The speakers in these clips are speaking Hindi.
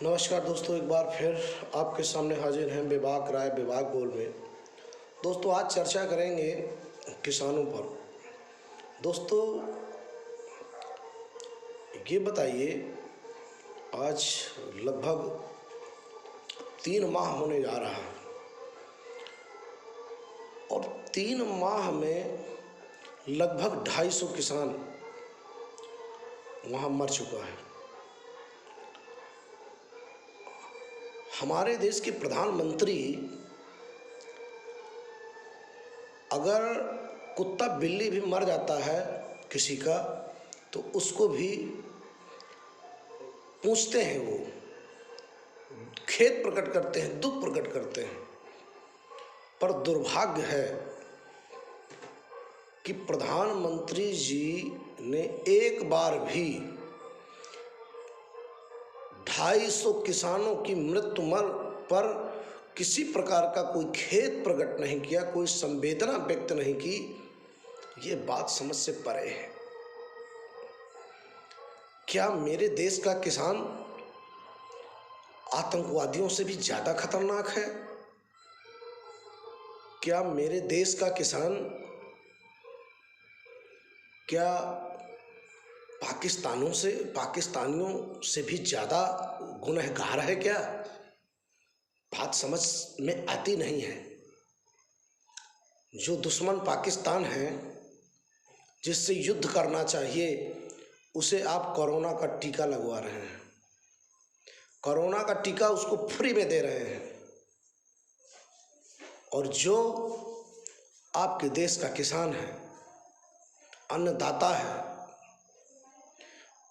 नमस्कार दोस्तों, एक बार फिर आपके सामने हाजिर हैं बेबाक राय बेबाक बोल में। दोस्तों, आज चर्चा करेंगे किसानों पर। दोस्तों, ये बताइए, आज लगभग 3 माह होने जा रहा है और 3 माह में लगभग 250 किसान वहाँ मर चुका है। हमारे देश के प्रधानमंत्री अगर कुत्ता बिल्ली भी मर जाता है किसी का तो उसको भी पूछते हैं, वो खेद प्रकट करते हैं, दुख प्रकट करते हैं। पर दुर्भाग्य है कि प्रधानमंत्री जी ने एक बार भी 250 किसानों की मृत्यु पर किसी प्रकार का कोई खेद प्रकट नहीं किया, कोई संवेदना व्यक्त नहीं की। ये बात समझ से परे है। क्या मेरे देश का किसान आतंकवादियों से भी ज्यादा खतरनाक है? क्या मेरे देश का किसान क्या पाकिस्तानियों से भी ज़्यादा गुनहगार है? क्या बात समझ में आती नहीं है। जो दुश्मन पाकिस्तान है, जिससे युद्ध करना चाहिए, उसे आप कोरोना का टीका लगवा रहे हैं। कोरोना का टीका उसको फ्री में दे रहे हैं। और जो आपके देश का किसान है, अन्नदाता है,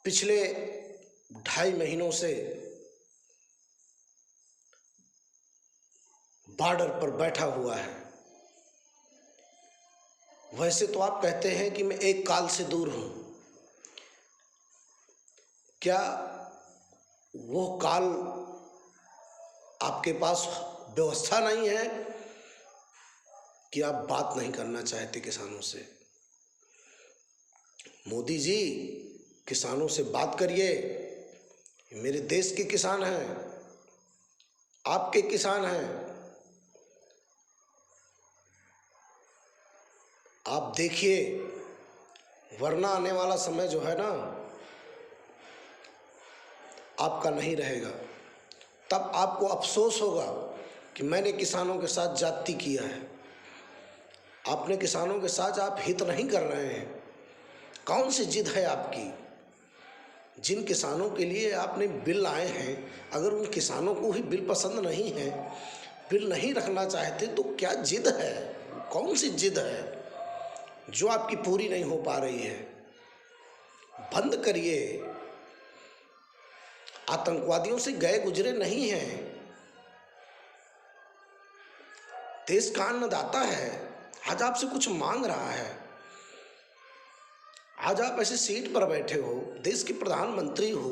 पिछले 2.5 महीनों से बॉर्डर पर बैठा हुआ है। वैसे तो आप कहते हैं कि मैं एक काल से दूर हूं। क्या वो काल आपके पास व्यवस्था नहीं है कि आप बात नहीं करना चाहते किसानों से? मोदी जी, किसानों से बात करिए। मेरे देश के किसान हैं, आपके किसान हैं। आप देखिए, वरना आने वाला समय जो है ना, आपका नहीं रहेगा। तब आपको अफसोस होगा कि मैंने किसानों के साथ जाति किया है। आपने किसानों के साथ आप हित नहीं कर रहे हैं। कौन सी जिद है आपकी? जिन किसानों के लिए आपने बिल लाए हैं, अगर उन किसानों को ही बिल पसंद नहीं है, बिल नहीं रखना चाहते, तो क्या जिद है? कौन सी जिद है जो आपकी पूरी नहीं हो पा रही है? बंद करिए। आतंकवादियों से गए गुजरे नहीं हैं। देश का अन्नदाता है, आज आपसे कुछ मांग रहा है। आज आप ऐसे सीट पर बैठे हो, देश के प्रधानमंत्री हो,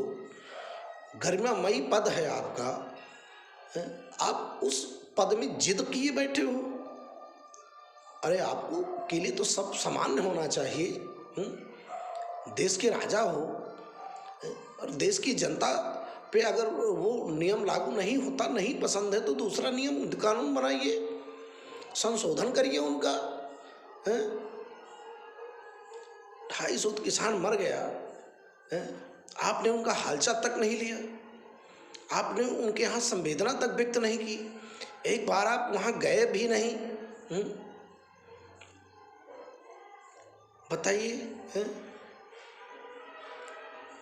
गरिमामयी पद है आपका, आप उस पद में जिद किए बैठे हो। अरे, आपको के लिए तो सब सामान्य होना चाहिए। देश के राजा हो और देश की जनता पे अगर वो नियम लागू नहीं होता, नहीं पसंद है, तो दूसरा नियम कानून बनाइए, संशोधन करिए उनका। 250 किसान मर गया, आपने उनका हालचाल तक नहीं लिया, आपने उनके यहाँ संवेदना तक व्यक्त नहीं की। एक बार आप वहाँ गए भी नहीं। बताइए,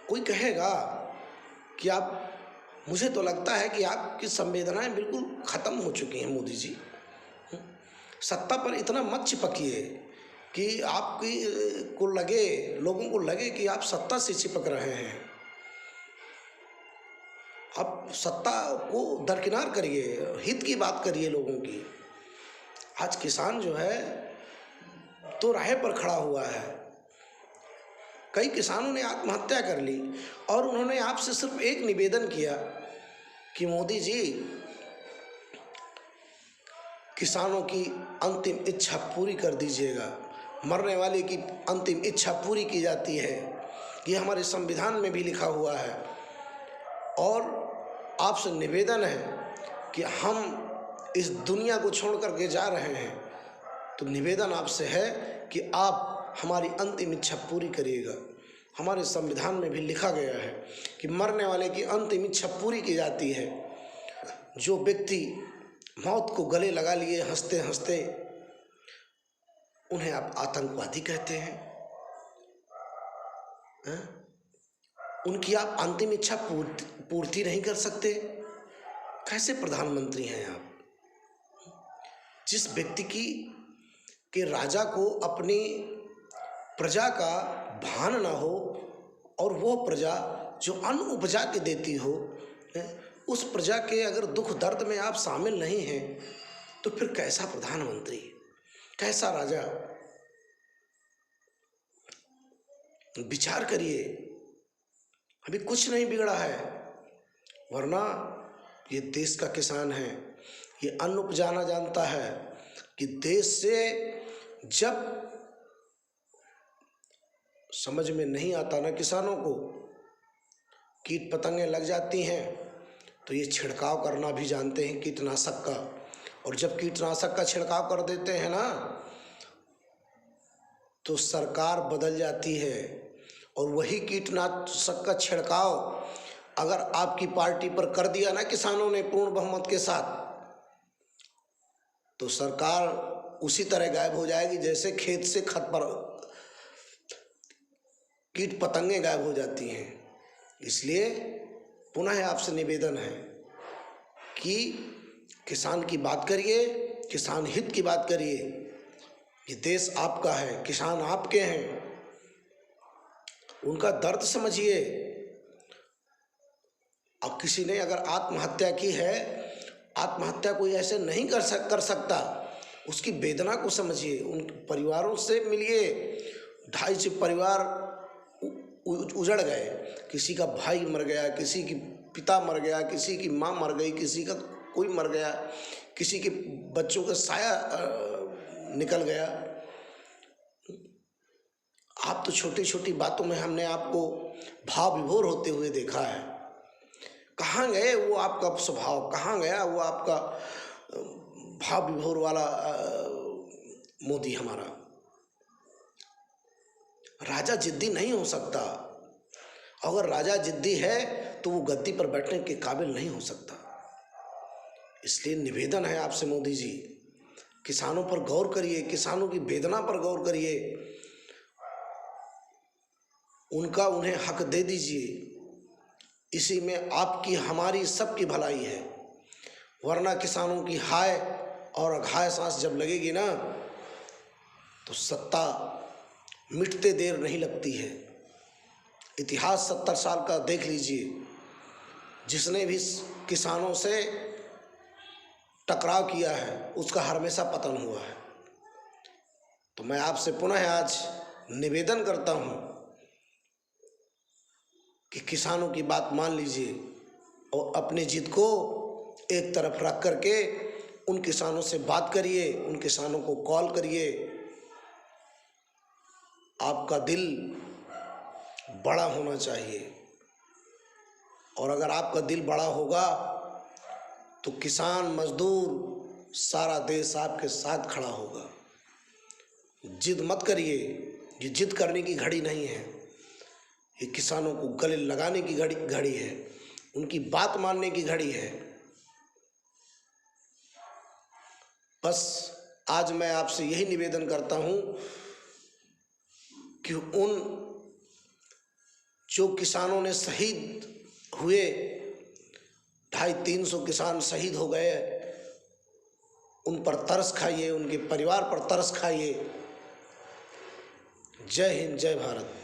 कोई कहेगा कि आप, मुझे तो लगता है कि आपकी संवेदनाएं बिल्कुल खत्म हो चुकी हैं मोदी जी। सत्ता पर इतना मत चिपकिए कि आपकी को लगे, लोगों को लगे कि आप सत्ता से चिपक रहे हैं। आप सत्ता को दरकिनार करिए, हित की बात करिए लोगों की। आज किसान जो है तो राह पर खड़ा हुआ है। कई किसानों ने आत्महत्या कर ली और उन्होंने आपसे सिर्फ एक निवेदन किया कि मोदी जी, किसानों की अंतिम इच्छा पूरी कर दीजिएगा। मरने वाले की अंतिम इच्छा पूरी की जाती है, ये हमारे संविधान में भी लिखा हुआ है। और आपसे निवेदन है कि हम इस दुनिया को छोड़ करके जा रहे हैं, तो निवेदन आपसे है कि आप हमारी अंतिम इच्छा पूरी करिएगा। हमारे संविधान में भी लिखा गया है कि मरने वाले की अंतिम इच्छा पूरी की जाती है। जो व्यक्ति मौत को गले लगा लिए हंसते हंसते, उन्हें आप आतंकवादी कहते हैं। उनकी आप अंतिम इच्छा पूर्ति नहीं कर सकते। कैसे प्रधानमंत्री हैं आप? जिस व्यक्ति के राजा को अपनी प्रजा का भान ना हो और वो प्रजा जो अन्न उपजा के देती हो, उस प्रजा के अगर दुख दर्द में आप शामिल नहीं हैं, तो फिर कैसा प्रधानमंत्री, कैसा राजा? विचार करिए। अभी कुछ नहीं बिगड़ा है, वरना ये देश का किसान है, ये अन्न उपजाना जानता है कि देश से जब समझ में नहीं आता ना किसानों को, कीट पतंगे लग जाती हैं, तो ये छिड़काव करना भी जानते हैं कीटनाशक का। और जब कीटनाशक का छिड़काव कर देते हैं ना, तो सरकार बदल जाती है। और वही कीटनाशक का छिड़काव अगर आपकी पार्टी पर कर दिया ना किसानों ने पूर्ण बहुमत के साथ, तो सरकार उसी तरह गायब हो जाएगी जैसे खेत से खत पर कीट पतंगे गायब हो जाती हैं। इसलिए पुनः आपसे निवेदन है कि किसान की बात करिए, किसान हित की बात करिए। ये देश आपका है, किसान आपके हैं, उनका दर्द समझिए। अब किसी ने अगर आत्महत्या की है, आत्महत्या कोई ऐसे नहीं कर सकता, उसकी वेदना को समझिए, उन परिवारों से मिलिए। 250 परिवार उजड़ गए, किसी का भाई मर गया, किसी की पिता मर गया, किसी की माँ मर गई, किसी का कोई मर गया, किसी के बच्चों का साया निकल गया। आप तो छोटी छोटी बातों में हमने आपको भाव विभोर होते हुए देखा है। कहाँ गए वो आपका स्वभाव, कहाँ गया वो आपका भाव विभोर वाला मोदी हमारा? राजा जिद्दी नहीं हो सकता। अगर राजा जिद्दी है तो वो गद्दी पर बैठने के काबिल नहीं हो सकता। इसलिए निवेदन है आपसे मोदी जी, किसानों पर गौर करिए, किसानों की वेदना पर गौर करिए, उनका उन्हें हक दे दीजिए। इसी में आपकी हमारी सबकी भलाई है। वरना किसानों की हाय और अघाय सांस जब लगेगी ना, तो सत्ता मिटते देर नहीं लगती है। इतिहास 70 साल का देख लीजिए, जिसने भी किसानों से टकराव किया है उसका हमेशा पतन हुआ है। तो मैं आपसे पुनः आज निवेदन करता हूँ कि किसानों की बात मान लीजिए और अपनी जिद को एक तरफ रख करके उन किसानों से बात करिए, उन किसानों को कॉल करिए। आपका दिल बड़ा होना चाहिए, और अगर आपका दिल बड़ा होगा तो किसान, मजदूर, सारा देश आपके साथ खड़ा होगा। जिद मत करिए, ये जिद करने की घड़ी नहीं है, ये किसानों को गले लगाने की घड़ी है, उनकी बात मानने की घड़ी है। बस आज मैं आपसे यही निवेदन करता हूँ कि उन जो किसानों ने शहीद हुए, 250-300 किसान शहीद हो गए, उन पर तरस खाइए, उनके परिवार पर तरस खाइए। जय हिंद, जय भारत।